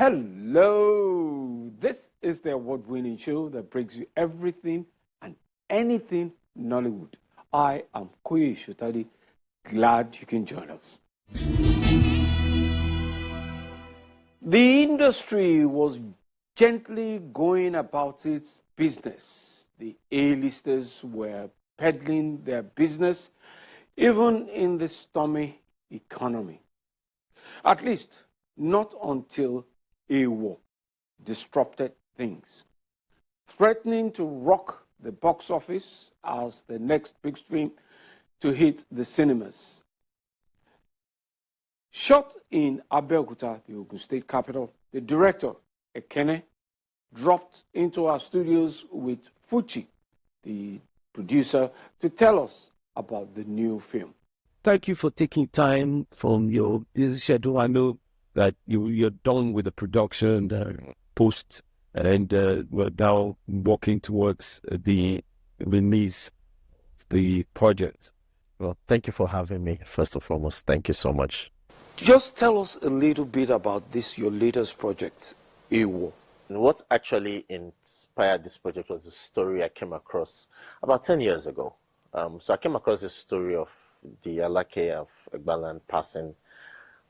Hello, this is the award-winning show that brings you everything and anything Nollywood. I am Koye Shotadi. Glad you can join us. The industry was gently going about its business. The A-listers were peddling their business even in the stormy economy. At least, not until a war disrupted things, threatening to rock the box office as the next big stream to hit the cinemas. Shot in Abeokuta, the Ogun State capital, the director, Ekene, dropped into our studios with Fuchi, the producer, to tell us about the new film. Thank you for taking time from your busy schedule. I know that you're done with the production, post, and we're now working towards the release of the project. Well, thank you for having me, first and foremost. Thank you so much. Just tell us a little bit about this, your latest project, A-War. What actually inspired this project was a story I came across about 10 years ago. So I came across this story of the Alake of Egbaland passing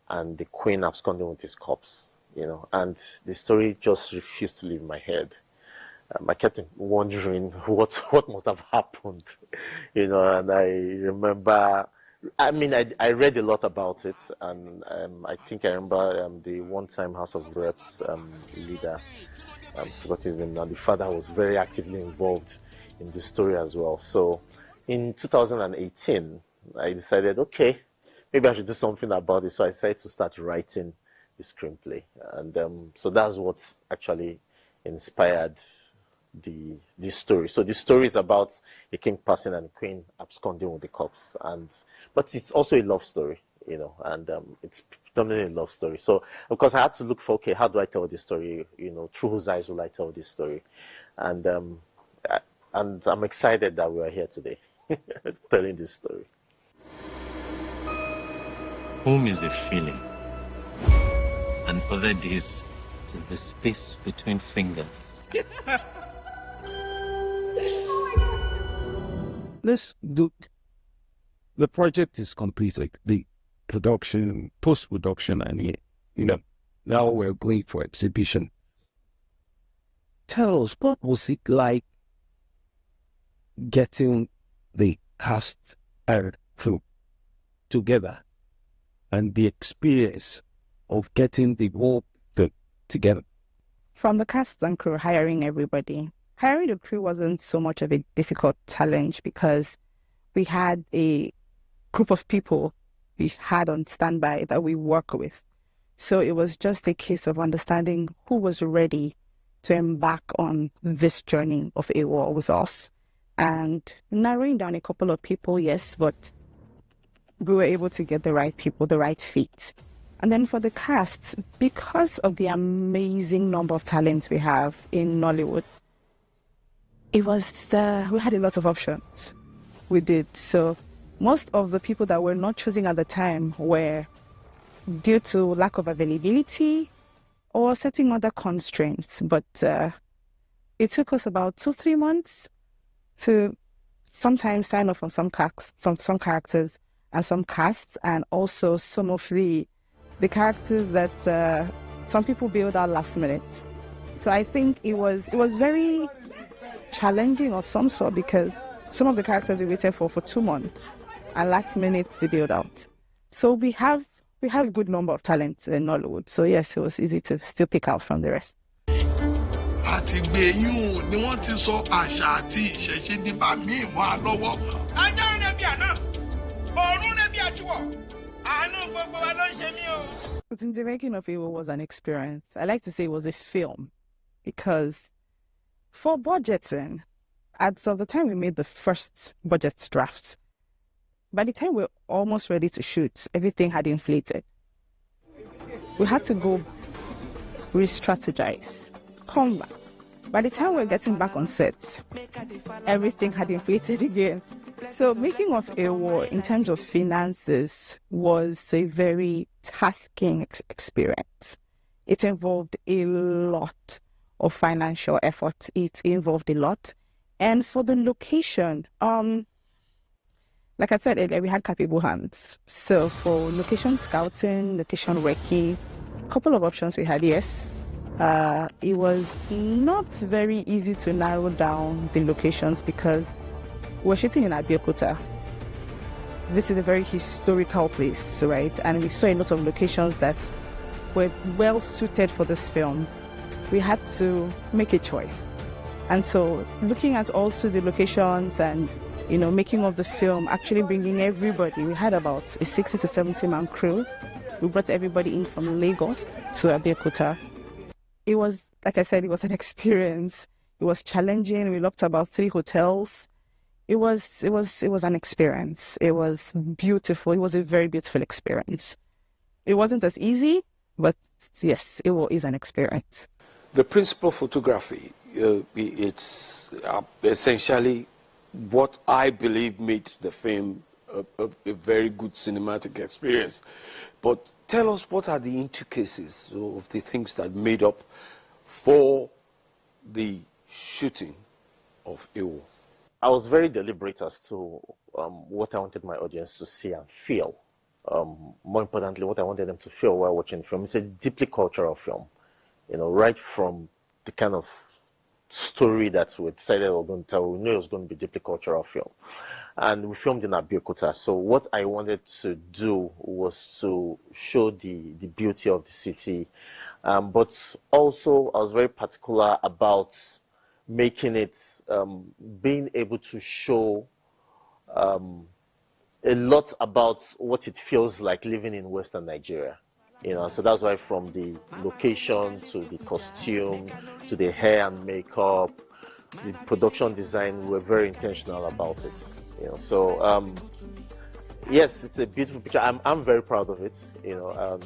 and the queen absconding with his corpse, and the story just refused to leave my head. I kept wondering what must have happened, and I remember, I read a lot about it, and I think I remember the one-time House of Reps leader, forgot his name now, the father was very actively involved in the story as well. So in 2018, I decided, okay, maybe I should do something about it. So I decided to start writing the screenplay. And so that's what actually inspired the story. So the story is about a king passing and a queen absconding with the corpse. But it's also a love story, and it's predominantly a love story. So, of course, I had to look for, okay, how do I tell this story? Through whose eyes will I tell this story? And I'm excited that we are here today telling this story. Home is a feeling, and other days it is the space between fingers. Let's do. The project is complete, like the production, post-production, and now we're going for exhibition. Tell us, what was it like getting the cast and crew together, and the experience of getting the whole thing together? From the cast and crew, hiring everybody. Hiring the crew wasn't so much of a difficult challenge because we had a group of people we had on standby that we work with. So it was just a case of understanding who was ready to embark on this journey of A-War with us. And narrowing down a couple of people, yes, but we were able to get the right people, the right fit. And then for the cast, because of the amazing number of talents we have in Nollywood, it was, we had a lot of options. We did. So most of the people that were not choosing at the time were due to lack of availability or certain other constraints. But it took us about 2-3 months to sometimes sign off on some characters and some casts, and also some of the characters that some people build out last minute. So I think it was very challenging of some sort, because some of the characters we waited for 2 months, and last minute they build out. So we have a good number of talents in Nollywood. So yes, it was easy to still pick out from the rest. But in the making of it was an experience. I like to say it was a film, because for budgeting, as of the time we made the first budget drafts, by the time we were almost ready to shoot, everything had inflated. We had to go re-strategize, come back. By the time we were getting back on set, everything had inflated again. So making of A-War in terms of finances was a very tasking experience. It involved a lot of financial effort. It involved a lot. And for the location, like I said earlier, we had capable hands. So for location scouting, location recce, a couple of options we had, yes. It was not very easy to narrow down the locations because we're shooting in Abeokuta. This is a very historical place, right? And we saw a lot of locations that were well suited for this film. We had to make a choice. And so looking at also the locations and, you know, making of the film, actually bringing everybody, we had about a 60 to 70 man crew. We brought everybody in from Lagos to Abeokuta. It was, like I said, it was an experience. It was challenging. We looked about 3 hotels. It was an experience. It was beautiful. It was a very beautiful experience. It wasn't as easy, but yes, it is an experience. The principal photography, it's essentially what I believe made the film a very good cinematic experience. But tell us, what are the intricacies of the things that made up for the shooting of Ewo? I was very deliberate as to what I wanted my audience to see and feel. More importantly, what I wanted them to feel while watching the film. It's a deeply cultural film, you know, right from the kind of story that we decided we were going to tell. We knew it was going to be a deeply cultural film. And we filmed in Abeokuta. So what I wanted to do was to show the beauty of the city. But also, I was very particular about making it, being able to show a lot about what it feels like living in Western Nigeria. You know, so that's why from the location to the costume to the hair and makeup, the production design, we're very intentional about it. You know, so yes, it's a beautiful picture. I'm very proud of it. You know,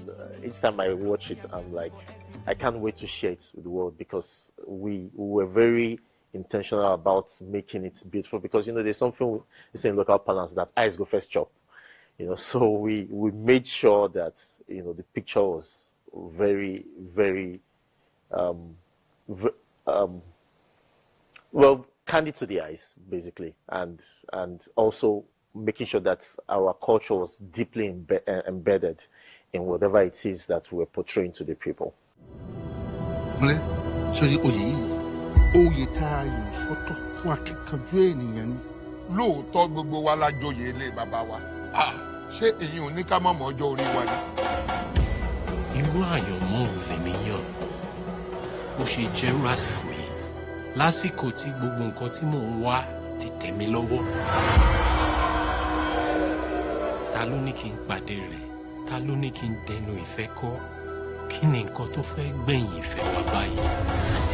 each time I watch it, I'm like, I can't wait to share it with the world, because we were very intentional about making it beautiful. Because, you know, there's something we say in local parlance that eyes go first chop. You know, so we made sure that, you know, the picture was very, very well, candid to the eyes, basically, and also making sure that our culture was deeply embedded in whatever it is that we're portraying to the people. ṣé èyí ò ní ká má mọ ọjọ́ orí wa ni. Irú àyànmọ́ ò lèmi yàn. Ó ṣe jẹ́rú àsìkò yìí. Lásìkò tí gbogbo nǹkan tí mò ń wá ti tẹ̀ mí lọ́wọ́. Ta ló ní kí n pàdé rẹ̀? Ta ló ní kí n dẹnu ìfẹ́ kọ́? Kí ni nǹkan tó fẹ́ gbẹ̀yìn ìfẹ́ wa báyìí?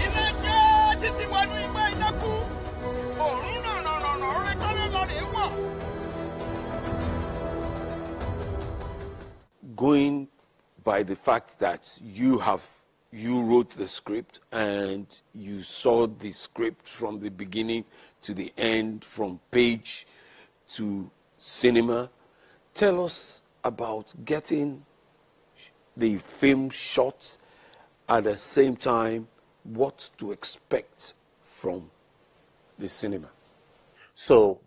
Iná jẹ́ títí wọnú ìgbà ìdákú. Òórùn nànànànà rẹ̀ kọ́lé lọ́rẹ̀ wọ̀. Going by the fact that you wrote the script and you saw the script from the beginning to the end, from page to cinema, tell us about getting the film shot, at the same time what to expect from the cinema. So,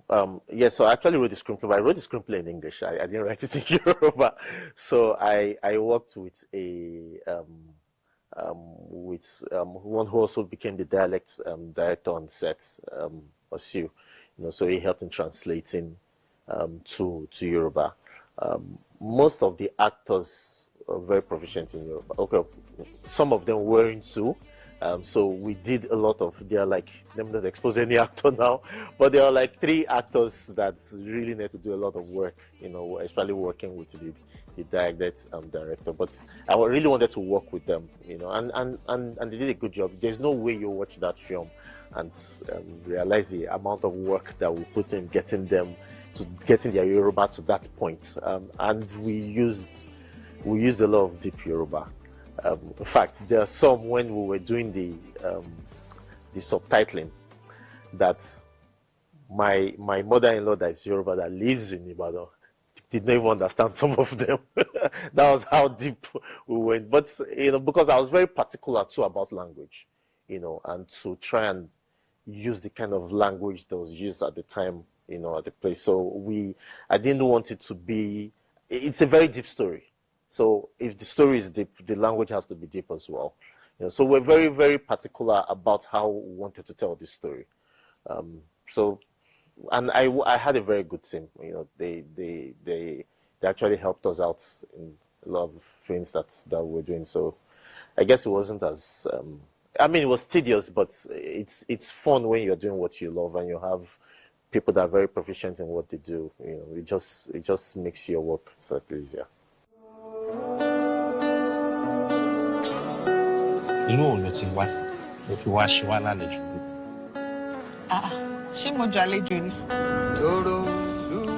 yes, so I actually wrote the screenplay, but I wrote the screenplay in English. I didn't write it in Yoruba. So I worked with one who also became the dialect director on set, Osu. You know, so he helped in translating to Yoruba. Most of the actors are very proficient in Yoruba. Okay, some of them weren't too. So we did a lot of, they are like, let me not expose any actor now, but there are like 3 actors that really need to do a lot of work, you know, especially working with the director. But I really wanted to work with them, you know, and they did a good job. There's no way you watch that film and realize the amount of work that we put in getting them to getting their Yoruba to that point. And we used a lot of deep Yoruba. In fact, there are some, when we were doing the subtitling, that my mother-in-law that is Yoruba, that lives in Ibadan, did not even understand some of them. That was how deep we went. But, because I was very particular too about language, and to try and use the kind of language that was used at the time, at the place. So I didn't want it to be, it's a very deep story. So if the story is deep, the language has to be deep as well. So we're very, very particular about how we wanted to tell this story. And I had a very good team. They actually helped us out in a lot of things that we're doing. So I guess it wasn't as it was tedious, but it's fun when you're doing what you love and you have people that are very proficient in what they do. It just makes your work slightly easier. Ṣé mo jàlejò ni?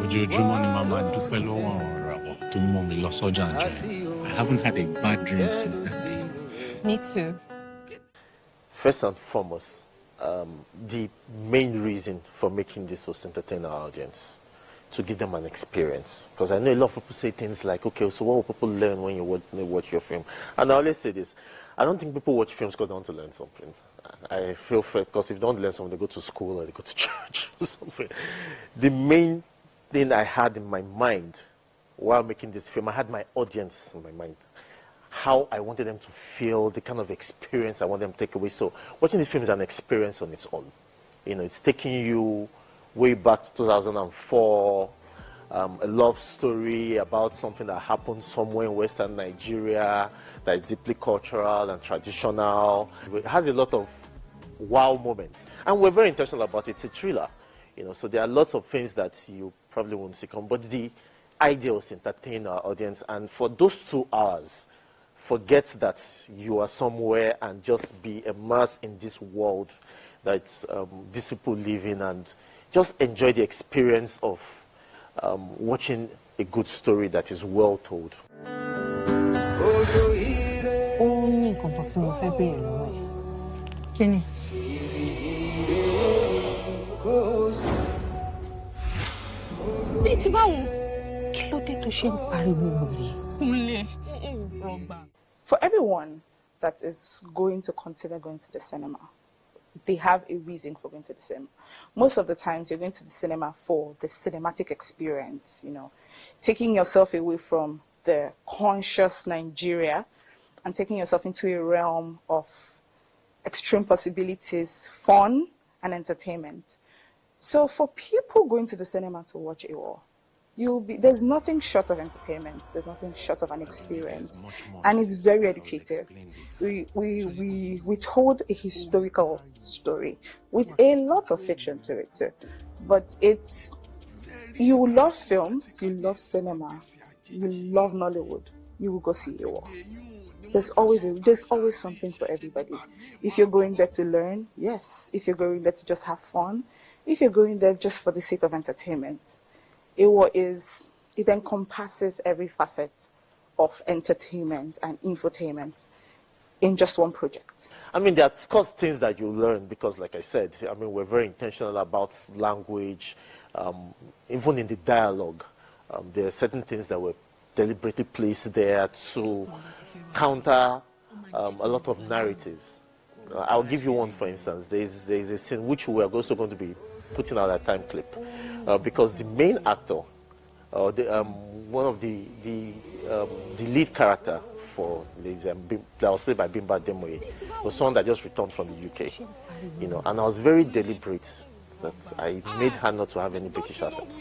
Ojoojúmọ́ ni màá máa dúpẹ́ lọ́wọ́ àwọn ọ̀rọ̀ àwọn tó mú mi lọ sọ́jà àjọyọ̀. I haven't had a bad dream since that day. Me too. First and foremost, the main reason for making this was to entertain our audience, to give them an experience. Because I know a lot of people say things like, okay, so what will people learn when you watch your film? And I always say this, I don't think people watch films because they want to learn something. I feel fair, because if they don't learn something, they go to school or they go to church or something. The main thing I had in my mind while making this film, I had my audience in my mind. How I wanted them to feel, the kind of experience I want them to take away. So watching this film is an experience on its own. It's taking you way back to 2004, a love story about something that happened somewhere in Western Nigeria that is deeply cultural and traditional. It has a lot of wow moments. And we're very intentional about it. It's a thriller. So there are lots of things that you probably won't see come. But the idea was to entertain our audience. And for those 2 hours, forget that you are somewhere and just be immersed in this world that these people live in, and just enjoy the experience of watching a good story that is well told. For everyone that is going to consider going to the cinema, they have a reason for going to the cinema. Most of the times you're going to the cinema for the cinematic experience, taking yourself away from the conscious Nigeria and taking yourself into a realm of extreme possibilities, fun and entertainment. So for people going to the cinema to watch a war, there's nothing short of entertainment, there's nothing short of an experience, and it's very educative. We told a historical story with a lot of fiction to it too, but you love films, you love cinema, you love Nollywood, you will go see a war. There's always something for everybody. If you're going there to learn, yes. If you're going there to just have fun, if you're going there just for the sake of entertainment, it encompasses every facet of entertainment and infotainment in just one project. There are, of course, things that you learn because, like I said, we're very intentional about language, even in the dialogue. There are certain things that were deliberately placed there to counter a lot of narratives. I'll give you one, for instance. There's a scene which we are also going to be putting out a time clip. Because the main actor, one of the lead character for that was played by Bimba Demoye, was someone that just returned from the UK, and I was very deliberate that I made her not to have any British accent,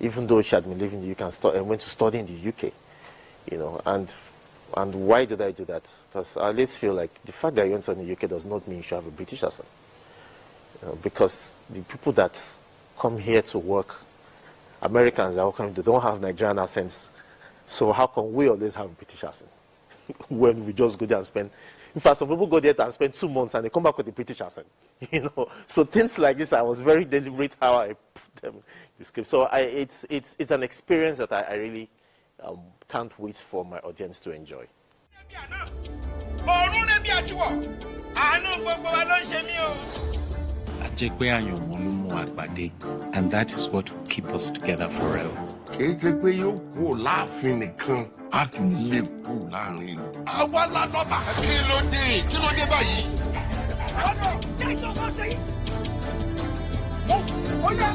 even though she had been living in the UK and went to study in the UK, and why did I do that? Because I always feel like the fact that you went to the UK does not mean you should have a British accent, because the people that come here to work, Americans are coming, they don't have Nigerian accents. So how come we always have a British accent when we just go there and spend? In fact, some people go there and spend 2 months and they come back with a British accent. So things like this, I was very deliberate how I put them in the script. So it's an experience that I really can't wait for my audience to enjoy. At jẹ́ pé àyànmọ́ ló mú àgbàdé, and that is what will keep us together forever. Kìí ṣe pé yóò kú láàfin nìkan, a tún lè kú láàrin ìlú. Àwa la lọ́ba. Kí ló dé báyìí? Ọ̀dọ̀, jẹ́ ìjọba ṣe yìí. Ó yá.